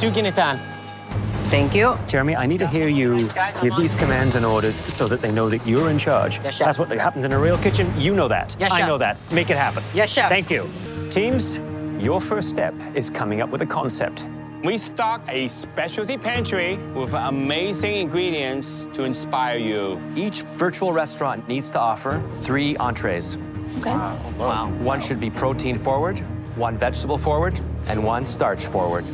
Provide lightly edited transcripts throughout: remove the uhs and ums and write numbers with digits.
Ginatan. Thank you. Jeremy, I need to hear you give these commands and orders so that they know that you're in charge. Yes, chef. That's what happens in a real kitchen. You know that. Yes, I chef. know that. Make it happen. Yes, chef. Thank you. Teams, your first step is coming up with a concept. We stocked a specialty pantry with amazing ingredients to inspire you. Each virtual restaurant needs to offer 3 entrees. Okay. Wow. One should be protein forward, 1 vegetable forward, and 1 starch forward.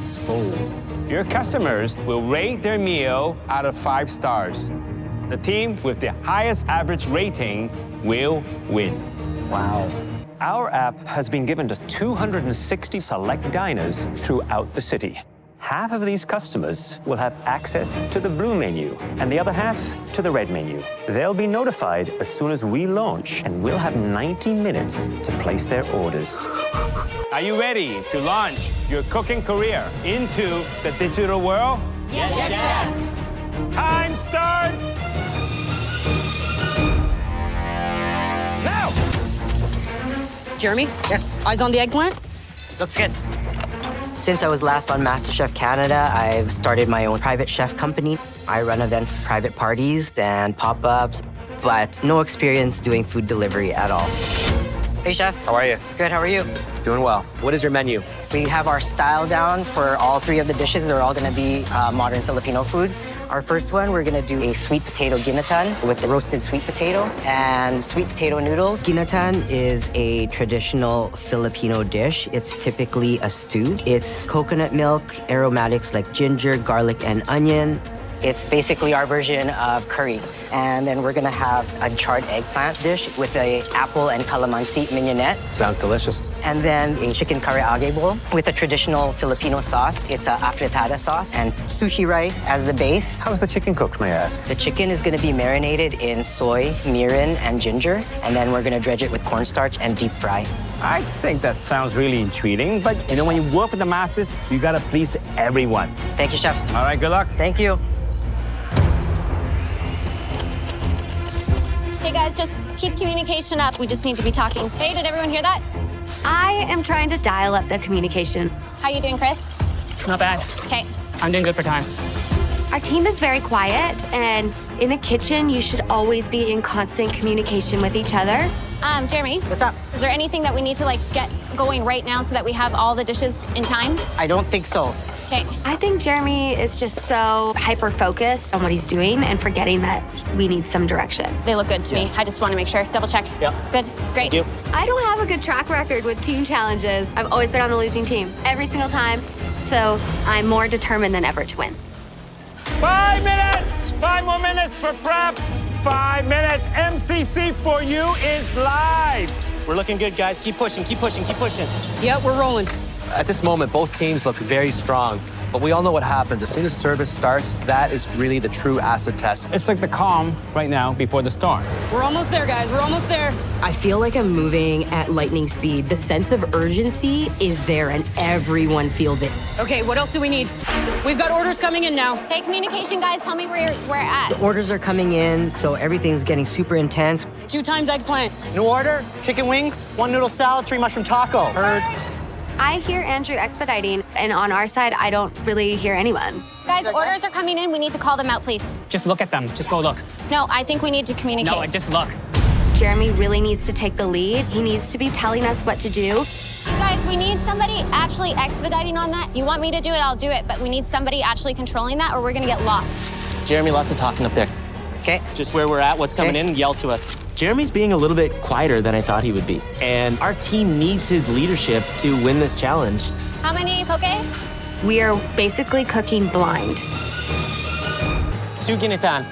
Your customers will rate their meal out of 5 stars. The team with the highest average rating will win. Wow. Our app has been given to 260 select diners throughout the city. Half of these customers will have access to the blue menu and the other half to the red menu. They'll be notified as soon as we launch, and we'll have 90 minutes to place their orders. Are you ready to launch your cooking career into the digital world? Yes, chef. Time starts now! Jeremy? Yes. Eyes on the eggplant? Looks good. Since I was last on MasterChef Canada, I've started my own private chef company. I run events, private parties, and pop-ups, but no experience doing food delivery at all. Hey, chefs. How are you? Good, how are you? Doing well. What is your menu? We have our style down for all 3 of the dishes. They're all gonna be modern Filipino food. Our first one, we're gonna do a sweet potato ginatan with the roasted sweet potato and sweet potato noodles. Ginatan is a traditional Filipino dish. It's typically a stew. It's coconut milk, aromatics like ginger, garlic, and onion. It's basically our version of curry. And then we're gonna have a charred eggplant dish with a apple and calamansi mignonette. Sounds delicious. And then a chicken karaage bowl with a traditional Filipino sauce. It's a afritada sauce and sushi rice as the base. How's the chicken cooked, may I ask? The chicken is gonna be marinated in soy, mirin, and ginger. And then we're gonna dredge it with cornstarch and deep fry. I think that sounds really intriguing, but you know, when you work with the masses, you gotta please everyone. Thank you, chefs. All right, good luck. Thank you. Hey guys, just keep communication up. We just need to be talking. Hey, did everyone hear that? I am trying to dial up the communication. How you doing, Chris? Not bad. Okay. I'm doing good for time. Our team is very quiet, and in a kitchen, you should always be in constant communication with each other. Jeremy, What's up? is there anything that we need to get going right now so that we have all the dishes in time? I don't think so. Okay. I think Jeremy is just so hyper-focused on what he's doing and forgetting that we need some direction. They look good to me. I just want to make sure. Double check. Yeah. Good. Great. Thank you. I don't have a good track record with team challenges. I've always been on the losing team, every single time. So I'm more determined than ever to win. 5 minutes! 5 more minutes for prep. 5 minutes. MCC for you is live. We're looking good, guys. Keep pushing, keep pushing, keep pushing. Yep, we're rolling. At this moment, both teams look very strong, but we all know what happens. As soon as service starts, that is really the true acid test. It's like the calm right now before the storm. We're almost there, guys. We're almost there. I feel like I'm moving at lightning speed. The sense of urgency is there and everyone feels it. Okay, what else do we need? We've got orders coming in now. Hey, communication guys, tell me where we're at. The orders are coming in, so everything's getting super intense. 2 times eggplant. New order, chicken wings, 1 noodle salad, 3 mushroom taco. Heard. I hear Andrew expediting, and on our side, I don't really hear anyone. Guys, orders are coming in. We need to call them out, please. Just look at them. Just go look. No, I think we need to communicate. No, just look. Jeremy really needs to take the lead. He needs to be telling us what to do. You guys, we need somebody actually expediting on that. You want me to do it, I'll do it. But we need somebody actually controlling that or we're gonna get lost. Jeremy, lots of talking up there. Okay. Just where we're at, what's coming Okay. in, yell to us. Jeremy's being a little bit quieter than I thought he would be. And our team needs his leadership to win this challenge. How many poke? We are basically cooking blind. Ginatan.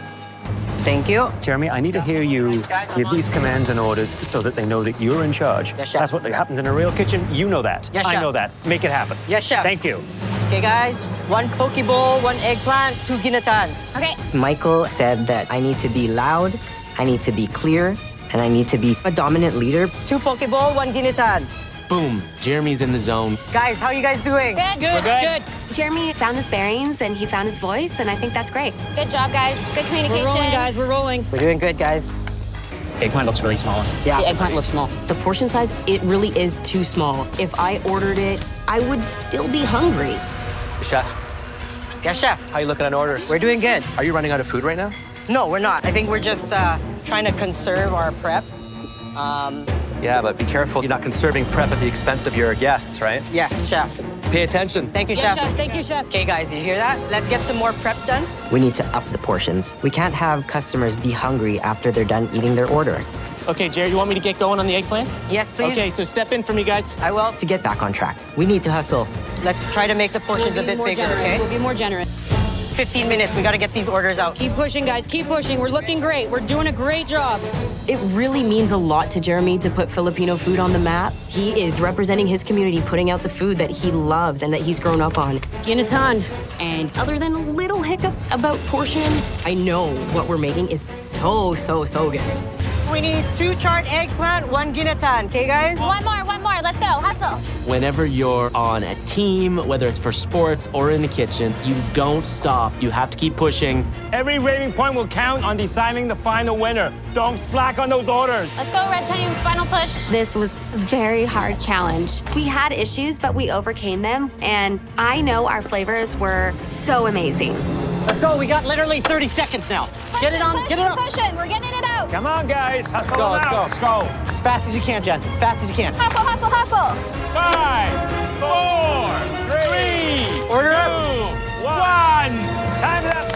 Thank you. Jeremy, I need to hear you give these commands and orders so that they know that you're in charge. Yes, chef. That's what happens in a real kitchen. You know that. Yes, I chef. know that. Make it happen. Yes, chef. Thank you. Okay, guys. 1 poke bowl, 1 eggplant, 2 ginatan. Okay. Michael said that I need to be loud, I need to be clear, and I need to be a dominant leader. 2 poke bowl, 1 ginatan. Boom, Jeremy's in the zone. Guys, how are you guys doing? Good. Good, good. Jeremy found his bearings and he found his voice, and I think that's great. Good job, guys. Good communication. We're rolling, guys. We're rolling. We're doing good, guys. Eggplant looks really small. Yeah. The eggplant looks small. The portion size, it really is too small. If I ordered it, I would still be hungry. Chef, Yes, chef. How you looking on orders? We're doing good. Are you running out of food right now? No, we're not. I think we're just trying to conserve our prep. Yeah, but be careful. You're not conserving prep at the expense of your guests, right? Yes, chef. Pay attention. Thank you, Yes, chef. chef. Thank you, chef. Okay, guys, you hear that? Let's get some more prep done. We need to up the portions. We can't have customers be hungry after they're done eating their order. Okay, Jared, you want me to get going on the eggplants? Yes, please. Okay, so step in for me, guys. I will. To get back on track, we need to hustle. Let's try to make the portions a bit bigger, okay? We'll be more generous. 15 minutes. We got to get these orders out. Keep pushing, guys. Keep pushing. We're looking great. We're doing a great job. It really means a lot to Jeremy to put Filipino food on the map. He is representing his community, putting out the food that he loves and that he's grown up on. Ginatan. And other than a little hiccup about portion, I know what we're making is so good. We need 2 charred eggplant, 1 ginatan, okay, guys? One more. Let's go. Hustle. Whenever you're on a team, whether it's for sports or in the kitchen, you don't stop. You have to keep pushing. Every rating point will count on deciding the final winner. Don't slack on those orders. Let's go, red team. Final push. This was a very hard challenge. We had issues, but we overcame them. And I know our flavors were so amazing. Let's go. We got literally 30 seconds now. Get it on. Get it up. Pushing. We're getting it out. Come on, guys. Hustle go, them let's out. go. Let's go. As fast as you can, Jen. Fast as you can. Hustle. 5, 4, 3, Order 2, up. 1. Time up.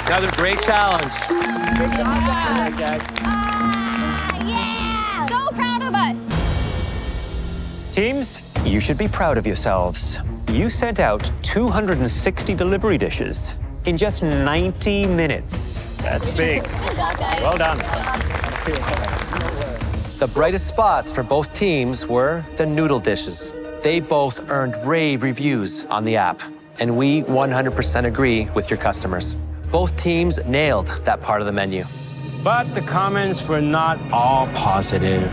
Another great challenge. Guys. Yeah. So proud of us. Teams, you should be proud of yourselves. You sent out 260 delivery dishes in just 90 minutes. That's big. Good job, guys. Well done. The brightest spots for both teams were the noodle dishes. They both earned rave reviews on the app, and we 100% agree with your customers. Both teams nailed that part of the menu. But the comments were not all positive.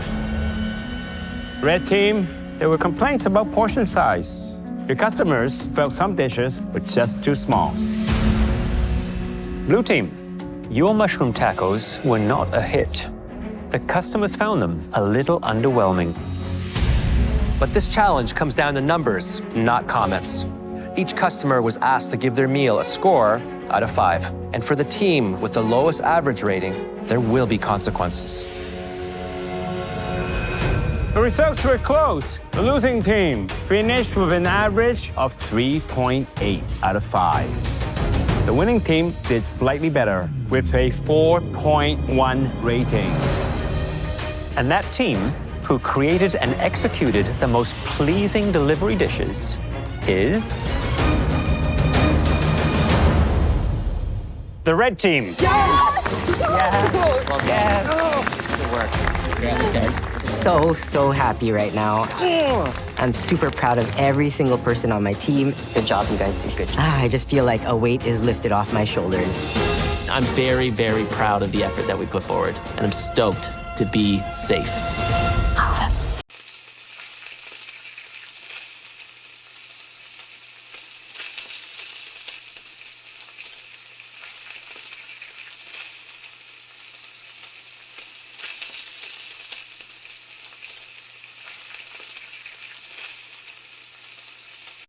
Red team, there were complaints about portion size. Your customers felt some dishes were just too small. Blue team, your mushroom tacos were not a hit. The customers found them a little underwhelming. But this challenge comes down to numbers, not comments. Each customer was asked to give their meal a score out of 5. And for the team with the lowest average rating, there will be consequences. The results were close. The losing team finished with an average of 3.8 out of 5. The winning team did slightly better with a 4.1 rating. And that team, who created and executed the most pleasing delivery dishes, is the red team. So happy right now. I'm super proud of every single person on my team. Good job, you guys did good. I just feel like a weight is lifted off my shoulders. I'm very, very proud of the effort that we put forward, and I'm stoked to be safe.